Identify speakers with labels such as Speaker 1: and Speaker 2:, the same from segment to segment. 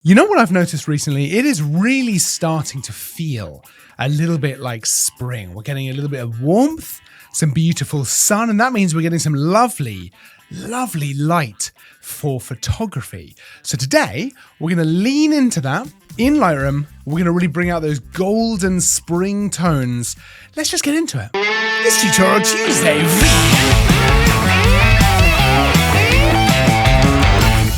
Speaker 1: You know what I've noticed recently? It is really starting to feel a little bit like spring. We're getting a little bit of warmth, some beautiful sun, and that means we're getting some lovely, lovely light for photography. So today, we're going to lean into that in Lightroom. We're going to really bring out those golden spring tones. Let's just get into it. It's Tutorial Tuesday.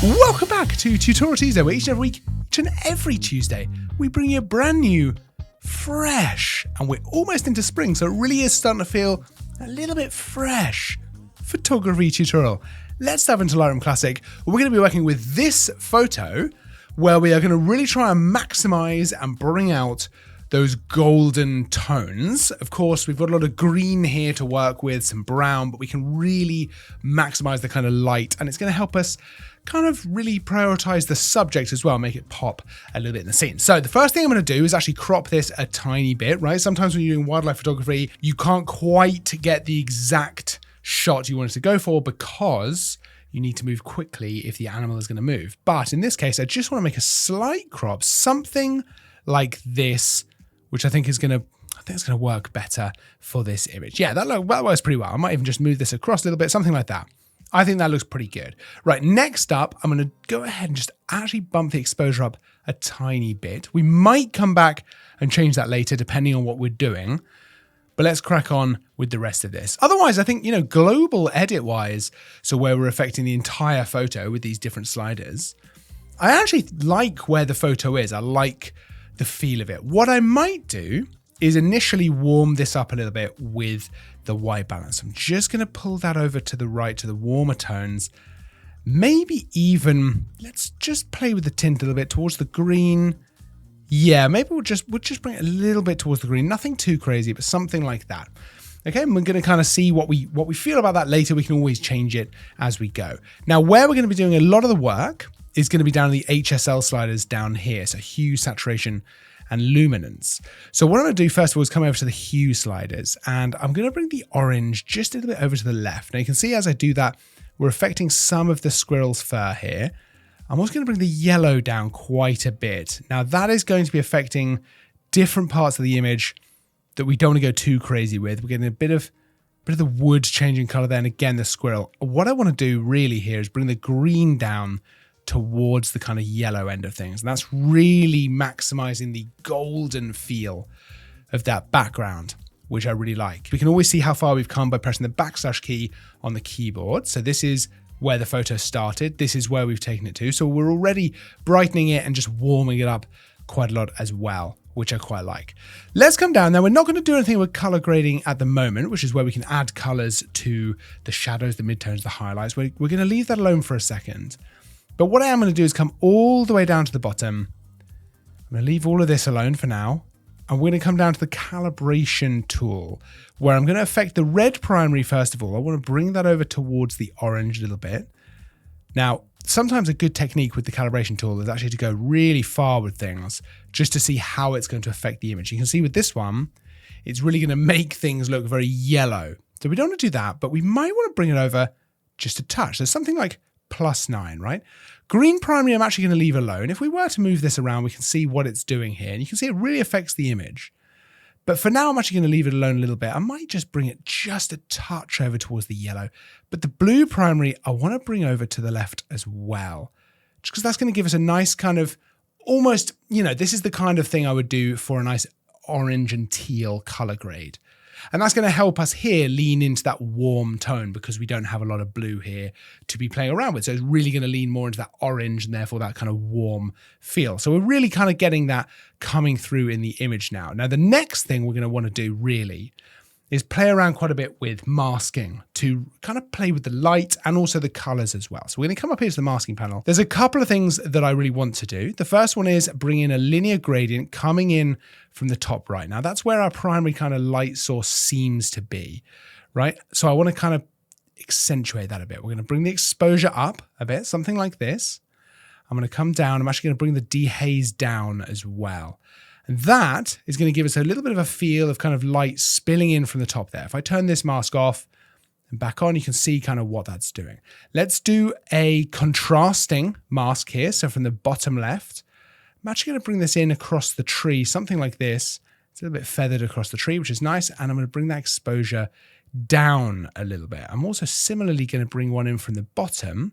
Speaker 1: Welcome back to Tutorial Tuesday, where each and every Tuesday, we bring you a brand new, fresh, and we're almost into spring, so it really is starting to feel a little bit fresh photography tutorial. Let's dive into Lightroom Classic. We're going to be working with this photo, where we are going to really try and maximize and bring out those golden tones. Of course, we've got a lot of green here to work with, some brown, but we can really maximize the kind of light, and it's going to help us kind of really prioritize the subject as well, make it pop a little bit in the scene. So the first thing I'm going to do is actually crop this a tiny bit, right? Sometimes when you're doing wildlife photography, you can't quite get the exact shot you want it to go for because you need to move quickly if the animal is going to move. But in this case, I just want to make a slight crop, something like this, which I think is going to work better for this image. Yeah, that works pretty well. I might even just move this across a little bit, something like that. I think that looks pretty good. Right, next up, I'm going to go ahead and just actually bump the exposure up a tiny bit. We might come back and change that later, depending on what we're doing. But let's crack on with the rest of this. Otherwise, I think, global edit-wise, so where we're affecting the entire photo with these different sliders, I actually like where the photo is. I like the feel of it. What I might do is initially warm this up a little bit with the white balance. I'm just going to pull that over to the right, to the warmer tones. Maybe even, let's just play with the tint a little bit towards the green. Yeah, maybe we'll just bring it a little bit towards the green. Nothing too crazy, but something like that. Okay, and we're going to kind of see what we feel about that later. We can always change it as we go. Now, where we're going to be doing a lot of the work is going to be down in the HSL sliders down here. So hue, saturation, and luminance. So what I'm going to do first of all is come over to the hue sliders, and I'm going to bring the orange just a little bit over to the left. Now you can see as I do that, we're affecting some of the squirrel's fur here. I'm also going to bring the yellow down quite a bit. Now that is going to be affecting different parts of the image that we don't want to go too crazy with. We're getting a bit of the wood changing color there, and again the squirrel. What I want to do really here is bring the green down towards the kind of yellow end of things. And that's really maximizing the golden feel of that background, which I really like. We can always see how far we've come by pressing the backslash key on the keyboard. So this is where the photo started. This is where we've taken it to. So we're already brightening it and just warming it up quite a lot as well, which I quite like. Let's come down. Now, we're not going to do anything with color grading at the moment, which is where we can add colors to the shadows, the midtones, the highlights. We're going to leave that alone for a second. But what I am going to do is come all the way down to the bottom. I'm going to leave all of this alone for now. And we're going to come down to the calibration tool, where I'm going to affect the red primary first of all. I want to bring that over towards the orange a little bit. Now, sometimes a good technique with the calibration tool is actually to go really far with things just to see how it's going to affect the image. You can see with this one, it's really going to make things look very yellow. So we don't want to do that, but we might want to bring it over just a touch. So something like +9, right? Green primary, I'm actually going to leave alone. If we were to move this around, we can see what it's doing here. And you can see it really affects the image. But for now, I'm actually going to leave it alone a little bit. I might just bring it just a touch over towards the yellow. But the blue primary, I want to bring over to the left as well. Just because that's going to give us a nice kind of almost, this is the kind of thing I would do for a nice orange and teal color grade. And that's going to help us here lean into that warm tone because we don't have a lot of blue here to be playing around with. So it's really going to lean more into that orange and therefore that kind of warm feel. So we're really kind of getting that coming through in the image now. Now, the next thing we're going to want to do really is play around quite a bit with masking to kind of play with the light and also the colors as well. So we're going to come up here to the masking panel. There's a couple of things that I really want to do. The first one is bring in a linear gradient coming in from the top right. Now that's where our primary kind of light source seems to be, right? So I want to kind of accentuate that a bit. We're going to bring the exposure up a bit, something like this. I'm going to come down. I'm actually going to bring the dehaze down as well. And that is going to give us a little bit of a feel of kind of light spilling in from the top there. If I turn this mask off and back on, you can see kind of what that's doing. Let's do a contrasting mask here. So from the bottom left, I'm actually going to bring this in across the tree, something like this. It's a little bit feathered across the tree, which is nice. And I'm going to bring that exposure down a little bit. I'm also similarly going to bring one in from the bottom.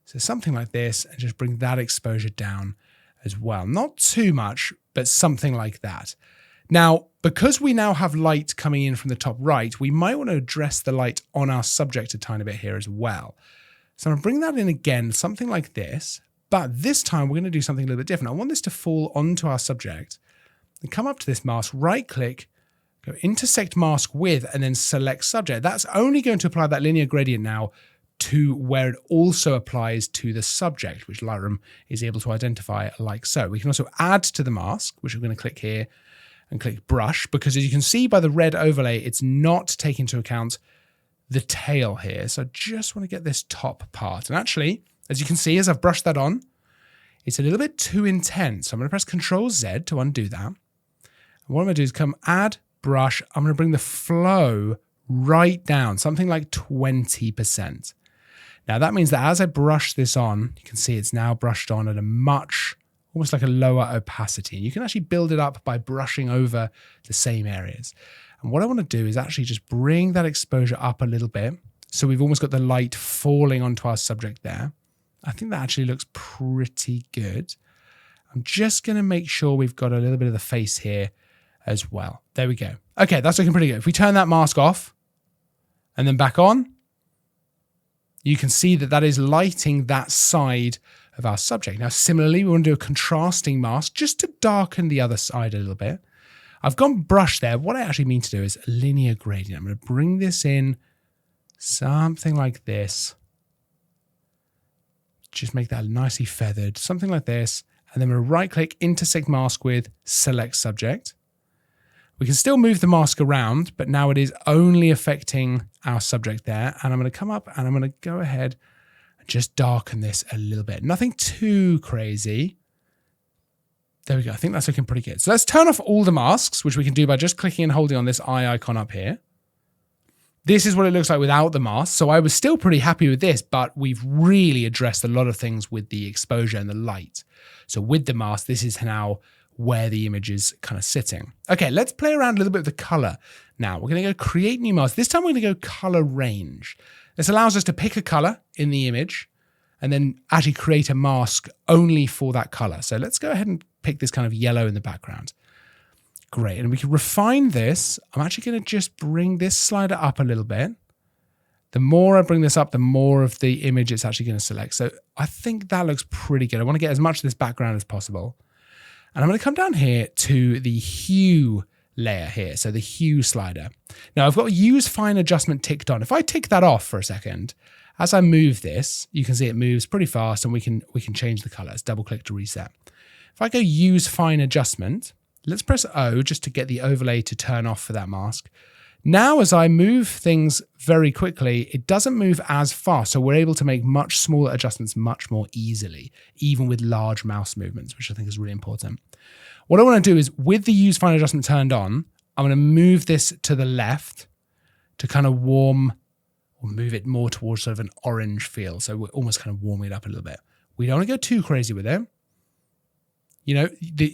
Speaker 1: So something like this, and just bring that exposure down as well. Not too much, but something like that. Now, because we now have light coming in from the top right, we might want to address the light on our subject a tiny bit here as well. So I'm going to bring that in again, something like this. But this time we're going to do something a little bit different. I want this to fall onto our subject and come up to this mask, right click, go intersect mask with, and then select subject. That's only going to apply that linear gradient now to where it also applies to the subject, which Lightroom is able to identify like so. We can also add to the mask, which I'm going to click here and click brush, because as you can see by the red overlay, it's not taking into account the tail here. So I just want to get this top part. And actually, as you can see, as I've brushed that on, it's a little bit too intense. So I'm going to press Ctrl Z to undo that. And what I'm going to do is come add brush. I'm going to bring the flow right down, something like 20%. Now that means that as I brush this on, you can see it's now brushed on at a much, almost like a lower opacity. And you can actually build it up by brushing over the same areas. And what I want to do is actually just bring that exposure up a little bit. So we've almost got the light falling onto our subject there. I think that actually looks pretty good. I'm just going to make sure we've got a little bit of the face here as well. There we go. Okay, that's looking pretty good. If we turn that mask off and then back on, you can see that that is lighting that side of our subject. Now, similarly, we want to do a contrasting mask just to darken the other side a little bit. I've gone brush there. What I actually mean to do is a linear gradient. I'm going to bring this in something like this. Just make that nicely feathered, something like this. And then we're right click, intersect mask with, select subject. We can still move the mask around, but now it is only affecting our subject there. And I'm going to come up and I'm going to go ahead and just darken this a little bit. Nothing too crazy. There we go. I think that's looking pretty good. So let's turn off all the masks, which we can do by just clicking and holding on this eye icon up here. This is what it looks like without the mask. So I was still pretty happy with this, but we've really addressed a lot of things with the exposure and the light. So with the mask, this is now where the image is kind of sitting. Okay, let's play around a little bit with the color. Now we're going to go create new mask. This time we're going to go color range. This allows us to pick a color in the image and then actually create a mask only for that color. So let's go ahead and pick this kind of yellow in the background. Great, and we can refine this. I'm actually going to just bring this slider up a little bit. The more I bring this up, the more of the image it's actually going to select. So I think that looks pretty good. I want to get as much of this background as possible. And I'm going to come down here to the hue layer here. So the hue slider. Now I've got use fine adjustment ticked on. If I tick that off for a second, as I move this, you can see it moves pretty fast and we can change the colors. Double click to reset. If I go use fine adjustment, let's press O just to get the overlay to turn off for that mask. Now, as I move things very quickly, it doesn't move as fast. So we're able to make much smaller adjustments much more easily, even with large mouse movements, which I think is really important. What I want to do is with the use fine adjustment turned on, I'm going to move this to the left to kind of warm or move it more towards sort of an orange feel. So we're almost kind of warming it up a little bit. We don't want to go too crazy with it. You know,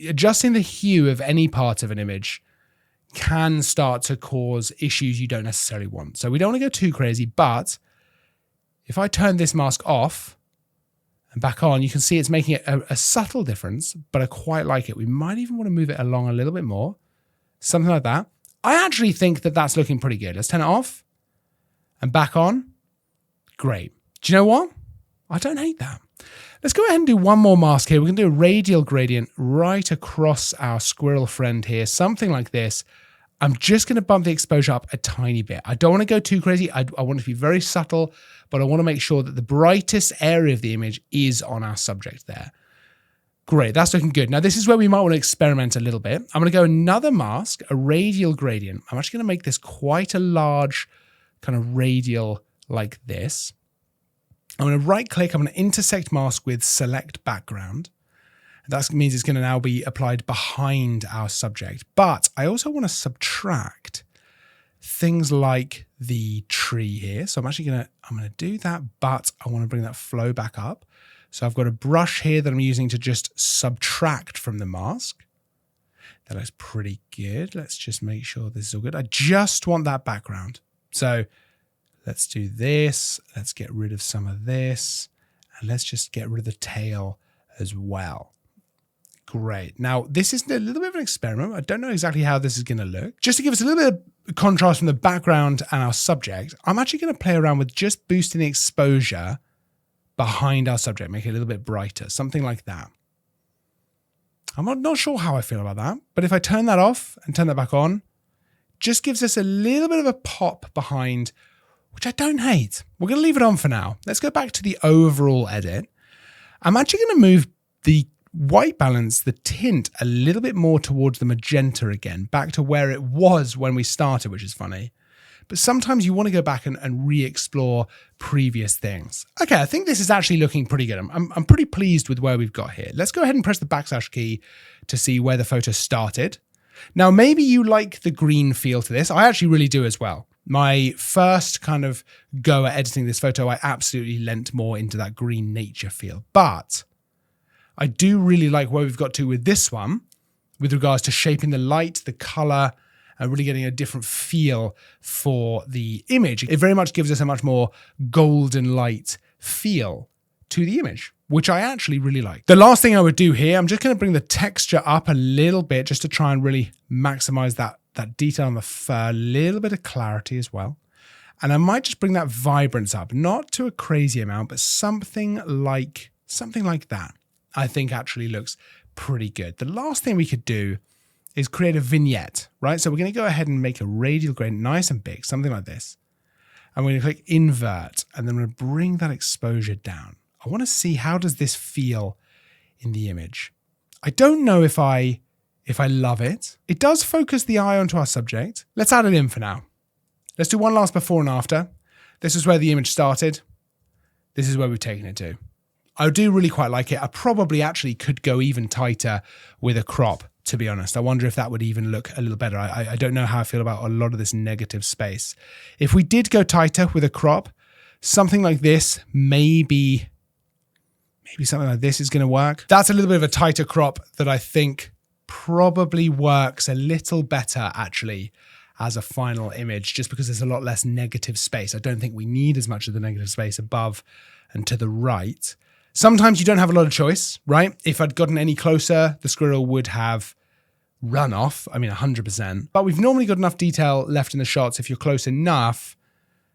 Speaker 1: adjusting the hue of any part of an image can start to cause issues you don't necessarily want. So we don't want to go too crazy, but if I turn this mask off and back on, you can see it's making it a subtle difference, but I quite like it. We might even want to move it along a little bit more, something like that. I actually think that that's looking pretty good. Let's turn it off and back on. Great. Do you know what? I don't hate that. Let's go ahead and do one more mask here. We're going to do a radial gradient right across our squirrel friend here, something like this. I'm just going to bump the exposure up a tiny bit. I don't want to go too crazy. I want it to be very subtle, but I want to make sure that the brightest area of the image is on our subject there. Great, that's looking good. Now, this is where we might want to experiment a little bit. I'm going to go another mask, a radial gradient. I'm actually going to make this quite a large kind of radial like this. I'm going to right click, I'm going to intersect mask with select background. That means it's going to now be applied behind our subject. But I also want to subtract things like the tree here. So I'm going to do that, but I want to bring that flow back up. So I've got a brush here that I'm using to just subtract from the mask. That looks pretty good. Let's just make sure this is all good. I just want that background. So let's do this. Let's get rid of some of this. And let's just get rid of the tail as well. Great. Now, this is a little bit of an experiment. I don't know exactly how this is going to look. Just to give us a little bit of contrast from the background and our subject, I'm actually going to play around with just boosting the exposure behind our subject, make it a little bit brighter, something like that. I'm not sure how I feel about that, but if I turn that off and turn that back on, just gives us a little bit of a pop behind, which I don't hate. We're going to leave it on for now. Let's go back to the overall edit. I'm actually going to move the white balance, the tint, a little bit more towards the magenta again, back to where it was when we started, which is funny. But sometimes you want to go back and re-explore previous things. Okay, I think this is actually looking pretty good. I'm pretty pleased with where we've got here. Let's go ahead and press the backslash key to see where the photo started. Now, maybe you like the green feel to this. I actually really do as well. My first kind of go at editing this photo, I absolutely lent more into that green nature feel. But I do really like where we've got to with this one, with regards to shaping the light, the color, and really getting a different feel for the image. It very much gives us a much more golden light feel to the image, which I actually really like. The last thing I would do here, I'm just going to bring the texture up a little bit just to try and really maximize that detail on the fur, a little bit of clarity as well. And I might just bring that vibrance up, not to a crazy amount, but something like that, I think actually looks pretty good. The last thing we could do is create a vignette, right? So we're going to go ahead and make a radial gradient nice and big, something like this. And we're going to click invert, and then we're going to bring that exposure down. I want to see, how does this feel in the image? I don't know if I love it. It does focus the eye onto our subject. Let's add it in for now. Let's do one last before and after. This is where the image started. This is where we've taken it to. I do really quite like it. I probably actually could go even tighter with a crop, to be honest. I wonder if that would even look a little better. I don't know how I feel about a lot of this negative space. If we did go tighter with a crop, something like this, maybe something like this is going to work. That's a little bit of a tighter crop that I think probably works a little better actually as a final image, just because there's a lot less negative space. I don't think we need as much of the negative space above and to the right. Sometimes you don't have a lot of choice, right? If I'd gotten any closer, the squirrel would have run off. I mean, 100%. But we've normally got enough detail left in the shots if you're close enough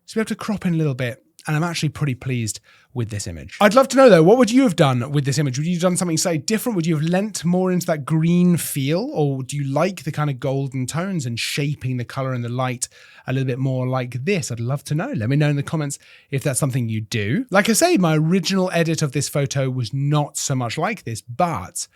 Speaker 1: to be able to crop in a little bit. And I'm actually pretty pleased with this image. I'd love to know though, what would you have done with this image? Would you have done something slightly different? Would you have lent more into that green feel? Or do you like the kind of golden tones and shaping the color and the light a little bit more like this? I'd love to know. Let me know in the comments if that's something you do. Like I say, my original edit of this photo was not so much like this, but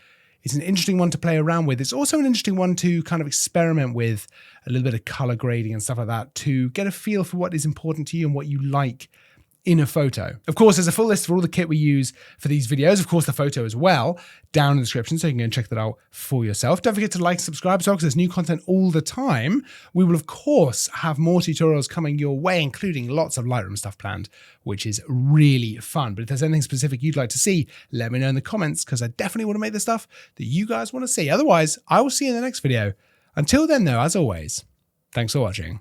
Speaker 1: it's an interesting one to play around with. It's also an interesting one to kind of experiment with a little bit of color grading and stuff like that to get a feel for what is important to you and what you like in a photo. Of course, there's a full list for all the kit we use for these videos. Of course, the photo as well, down in the description, so you can go and check that out for yourself. Don't forget to like, subscribe as well, because there's new content all the time. We will, of course, have more tutorials coming your way, including lots of Lightroom stuff planned, which is really fun. But if there's anything specific you'd like to see, let me know in the comments, because I definitely want to make the stuff that you guys want to see. Otherwise, I will see you in the next video. Until then, though, as always, thanks for watching.